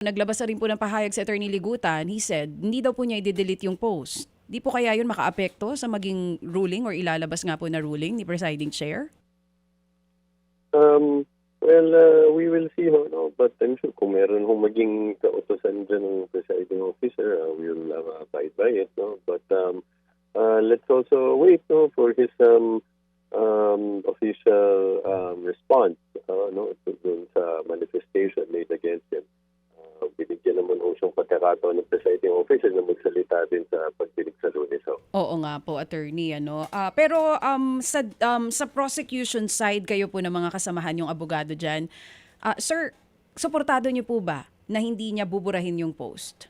Naglabas na rin po ng pahayag si Attorney Ligutan. He said, hindi daw po niya i-delete yung post. Di po kaya yun makaapekto sa maging ruling or ilalabas nga po na ruling ni Presiding Chair? We will see, no? But I'm sure kung meron hong maging kautosan dyan ng presiding officer, we will abide by it, no? But let's also wait, no, for his official response, no, dun sa manifestation made against him. Binigyan naman ho siyang pagkakataon ng presiding officer na magsalita din sa pagdinig sa Lunes. Oo nga po, attorney. Pero sa prosecution side, kayo po ng mga kasamahan yung abogado dyan. Sir, suportado niyo po ba na hindi niya buburahin yung post?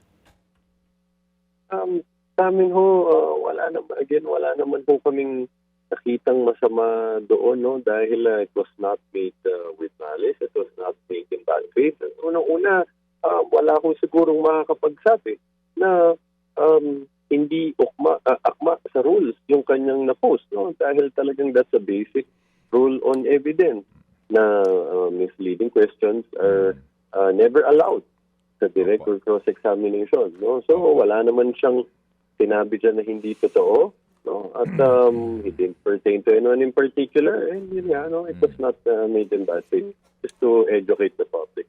Sa amin ho, wala naman po kaming nakitang masama doon, no? Dahil it was not made with malice, it was not made in bad faith. Unang-una, wala akong sigurong makakapagsabi na hindi akma sa rules yung kanyang na-post, no? Dahil talagang that's a basic rule on evidence na misleading questions are never allowed sa direct or cross-examination, no? So wala naman siyang sinabi dyan na hindi totoo, no? At it didn't pertain to anyone in particular, and yun nga, no? It was not made in bad faith, just to educate the public.